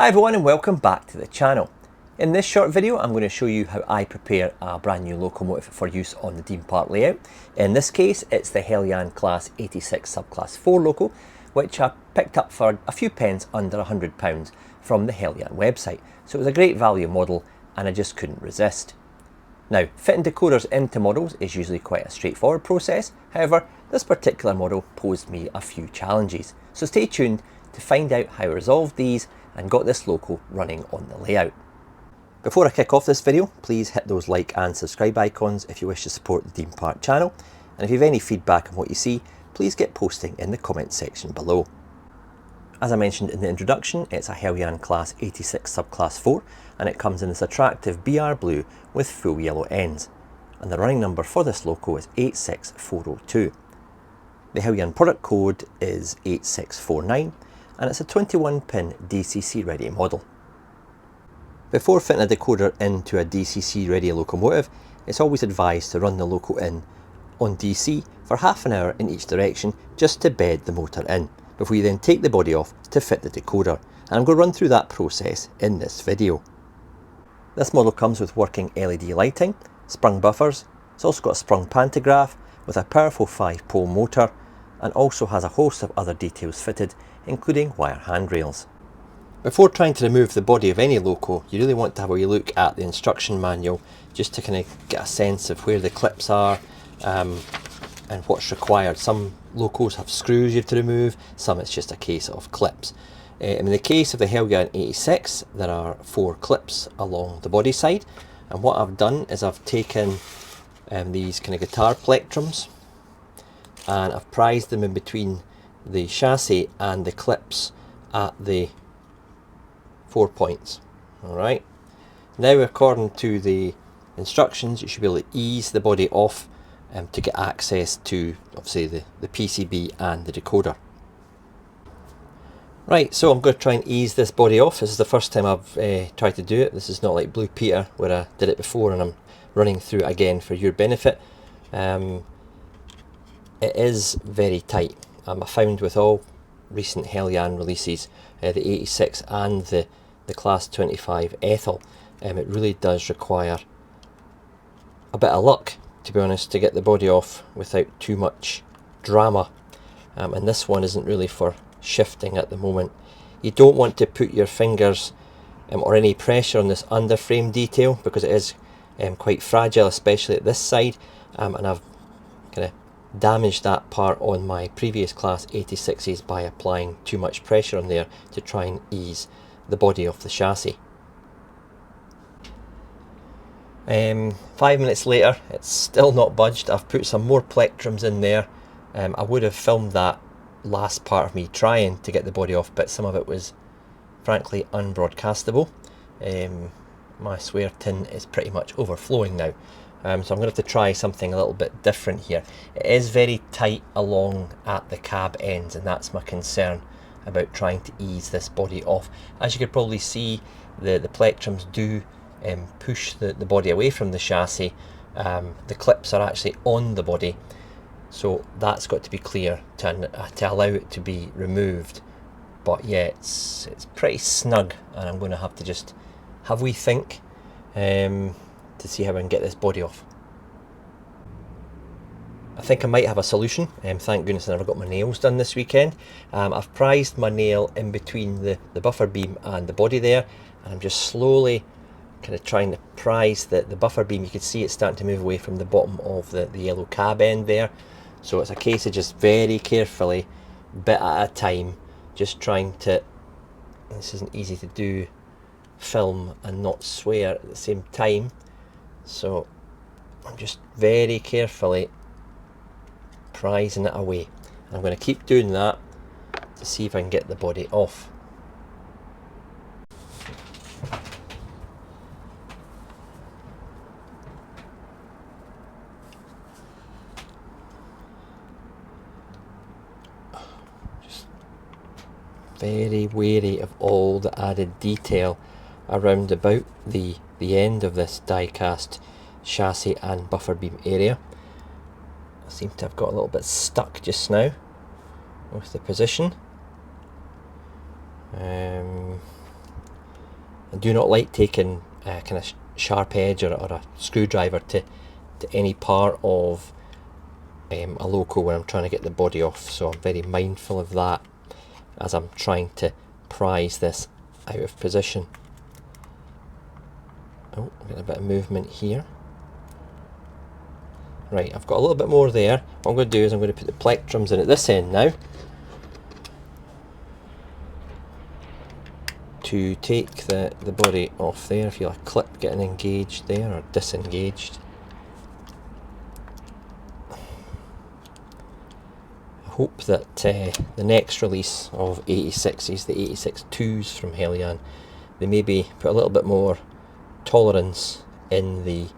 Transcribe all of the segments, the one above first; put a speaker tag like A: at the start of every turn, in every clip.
A: Hi everyone and welcome back to the channel. In this short video I'm going to show you how I prepare a brand new locomotive for use on the Dean Park layout. In this case it's the Heljan Class 86 subclass 4 loco, which I picked up for a few pence under £100 from the Heljan website. So it was a great value model and I just couldn't resist. Now, fitting decoders into models is usually quite a straightforward process. However, this particular model posed me a few challenges. So stay tuned to find out how I resolved these and got this loco running on the layout. Before I kick off this video, please hit those like and subscribe icons if you wish to support the Dean Park channel. And if you have any feedback on what you see, please get posting in the comments section below. As I mentioned in the introduction, it's a Heljan Class 86 subclass 4 and it comes in this attractive BR blue with full yellow ends. And the running number for this loco is 86402. The Heljan product code is 8649 and it's a 21-pin DCC ready model. Before fitting a decoder into a DCC ready locomotive, it's always advised to run the loco in on DC for half an hour in each direction just to bed the motor in, before you then take the body off to fit the decoder. And I'm going to run through that process in this video. This model comes with working LED lighting, sprung buffers, it's also got a sprung pantograph with a powerful 5-pole motor, and also has a host of other details fitted, including wire handrails. Before trying to remove the body of any loco, you really want to have a wee look at the instruction manual just to kind of get a sense of where the clips are and what's required. Some locos have screws you have to remove, some it's just a case of clips. In the case of the Heljan 86, there are 4 clips along the body side, and what I've done is I've taken these kind of guitar plectrums and I've prized them in between the chassis and the clips at the 4 points. Alright, now according to the instructions you should be able to ease the body off to get access to obviously the PCB and the decoder. Right, so I'm going to try and ease this body off. This is the first time I've tried to do it. This is not like Blue Peter where I did it before and I'm running through it again for your benefit. It is very tight. I found with all recent Heljan releases, the 86 and the Class 25 Ethel, it really does require a bit of luck, to be honest, to get the body off without too much drama. And this one isn't really for shifting at the moment. You don't want to put your fingers or any pressure on this underframe detail because it is quite fragile, especially at this side, and I've kind of damaged that part on my previous Class 86s by applying too much pressure on there to try and ease the body off the chassis. 5 minutes later, it's still not budged. I've put some more plectrums in there. I would have filmed that last part of me trying to get the body off, but some of it was frankly unbroadcastable. My swear tin is pretty much overflowing now. So I'm going to have to try something a little bit different here. It is very tight along at the cab ends, and that's my concern about trying to ease this body off. As you could probably see, the plectrums do push the body away from the chassis. The clips are actually on the body, so that's got to be clear to allow it to be removed. But yeah, it's pretty snug, and I'm going to have to just have a wee think to see how I can get this body off. I think I might have a solution. Thank goodness I never got my nails done this weekend. I've prized my nail in between the buffer beam and the body there, and I'm just slowly kind of trying to prise the buffer beam. You can see it's starting to move away from the bottom of the yellow cab end there. So it's a case of just very carefully, bit at a time, just trying to, this isn't easy to do, film and not swear at the same time. So I'm just very carefully prising it away. I'm going to keep doing that to see if I can get the body off. Just very wary of all the added detail around about the end of this die cast chassis and buffer beam area. I seem to have got a little bit stuck just now with the position. I do not like taking a kind of sharp edge or a screwdriver to any part of a loco when I'm trying to get the body off, so I'm very mindful of that as I'm trying to prise this out of position. Oh, I'm getting a bit of movement here. Right, I've got a little bit more there. What I'm going to do is I'm going to put the plectrums in at this end now to take the body off there. I feel a clip getting engaged there or disengaged. I hope that the next release of 86s, the 86-2s from Heljan, they maybe put a little bit more tolerance in the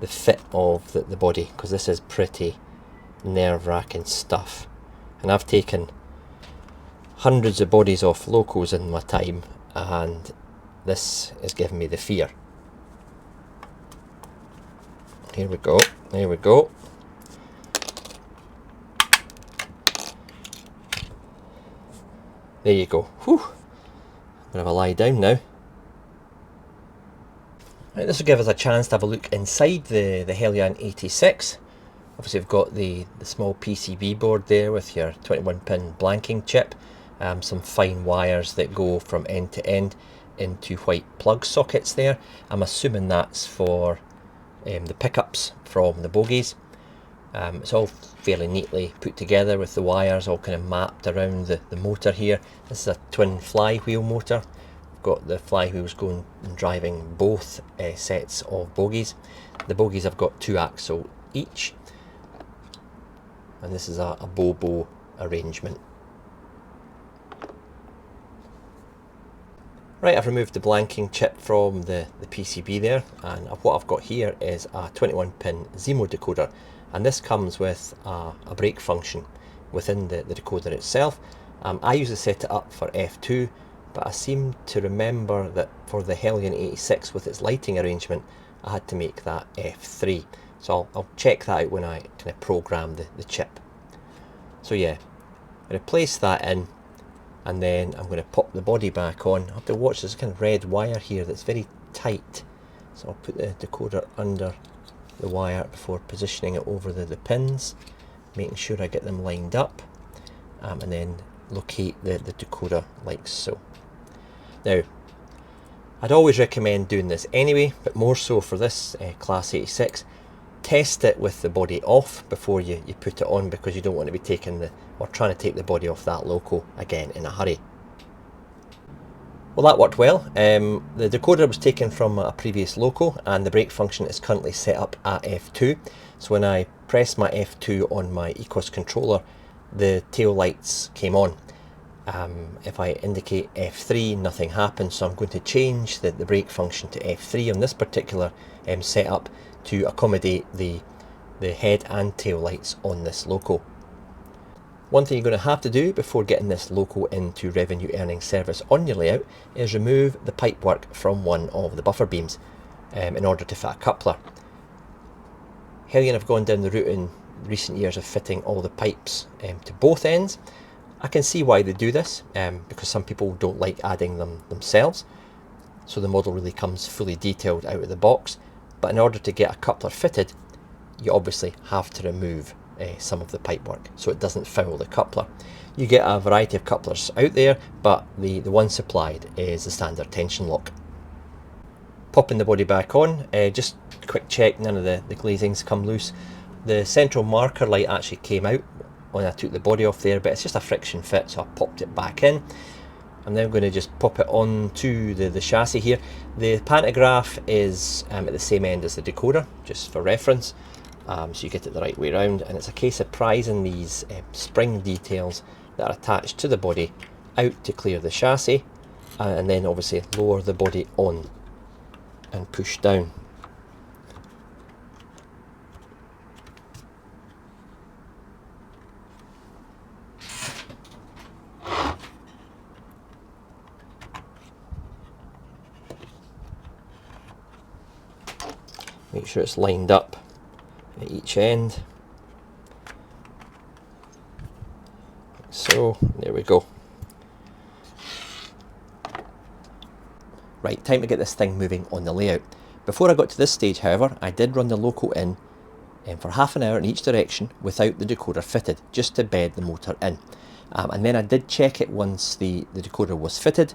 A: fit of the body, because this is pretty nerve-wracking stuff, and I've taken hundreds of bodies off locos in my time, and this is giving me the fear. Here we go, there we go. There you go. Whew. I'm going to have a lie down now. Right, this will give us a chance to have a look inside the Heljan 86. Obviously we've got the small PCB board there with your 21-pin blanking chip, some fine wires that go from end to end into white plug sockets there. I'm assuming that's for the pickups from the bogies. It's all fairly neatly put together with the wires all kind of mapped around the motor here. This is a twin flywheel motor. Got the flywheels going and driving both sets of bogies. The bogies have got 2 axle each, and this is a bobo arrangement. Right, I've removed the blanking chip from the PCB there, and what I've got here is a 21-pin Zemo decoder, and this comes with a brake function within the decoder itself. I usually set it up for F2, but I seem to remember that for the Heljan 86 with its lighting arrangement, I had to make that F3. So I'll check that out when I kind of program the chip. So yeah, I'm going to place that in, and then I'm going to pop the body back on. I have to watch this kind of red wire here that's very tight. So I'll put the decoder under the wire before positioning it over the pins, making sure I get them lined up, and then locate the decoder like so. Now, I'd always recommend doing this anyway, but more so for this Class 86. Test it with the body off before you put it on, because you don't want to be taking trying to take the body off that loco again in a hurry. Well, that worked well. The decoder was taken from a previous loco, and the brake function is currently set up at F2. So when I press my F2 on my ECOS controller, the tail lights came on. If I indicate F3, nothing happens, so I'm going to change the brake function to F3 on this particular setup to accommodate the head and tail lights on this loco. One thing you're going to have to do before getting this loco into revenue earning service on your layout is remove the pipework from one of the buffer beams in order to fit a coupler. Heljan have gone down the route in recent years of fitting all the pipes to both ends. I can see why they do this, because some people don't like adding them themselves, so the model really comes fully detailed out of the box. But in order to get a coupler fitted, you obviously have to remove some of the pipework so it doesn't foul the coupler. You get a variety of couplers out there, but the one supplied is the standard tension lock. Popping the body back on, just a quick check none of the glazings come loose. The central marker light actually came out when I took the body off there, but it's just a friction fit, so I popped it back in. I'm now going to just pop it onto the chassis here. The pantograph is at the same end as the decoder, just for reference, so you get it the right way around, and it's a case of prizing these spring details that are attached to the body out to clear the chassis, and then obviously lower the body on and push down. Make sure it's lined up at each end. So there we go. Right, time to get this thing moving on the layout. Before I got to this stage, however, I did run the loco in for half an hour in each direction without the decoder fitted, just to bed the motor in. And then I did check it once the decoder was fitted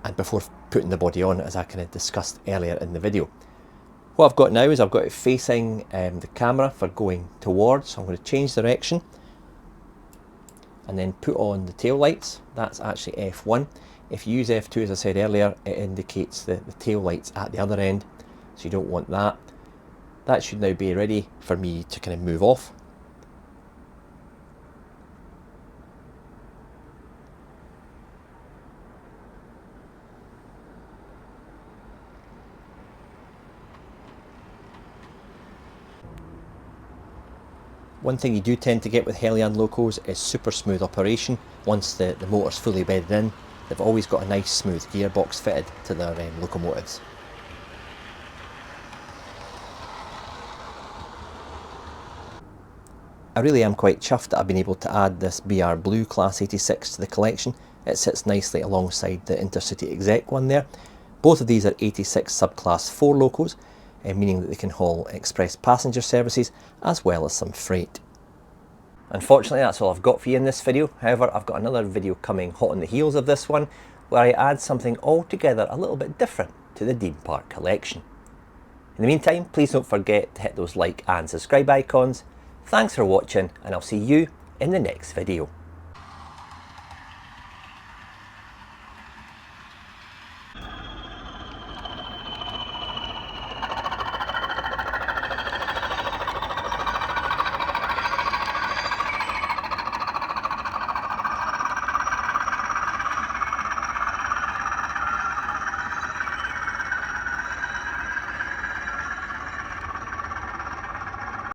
A: and before putting the body on, as I kind of discussed earlier in the video. What I've got now is I've got it facing the camera for going towards, so I'm going to change direction and then put on the tail lights. That's actually F1. If you use F2, as I said earlier, it indicates the tail lights at the other end, so you don't want that. That should now be ready for me to kind of move off. One thing you do tend to get with Heljan locos is super smooth operation. Once the motor's fully bedded in, they've always got a nice smooth gearbox fitted to their locomotives. I really am quite chuffed that I've been able to add this BR Blue Class 86 to the collection. It sits nicely alongside the Intercity Exec one there. Both of these are 86 subclass 4 locos, meaning that they can haul express passenger services as well as some freight. Unfortunately, that's all I've got for you in this video. However, I've got another video coming hot on the heels of this one, where I add something altogether a little bit different to the Dean Park collection. In the meantime, please don't forget to hit those like and subscribe icons. Thanks for watching, and I'll see you in the next video.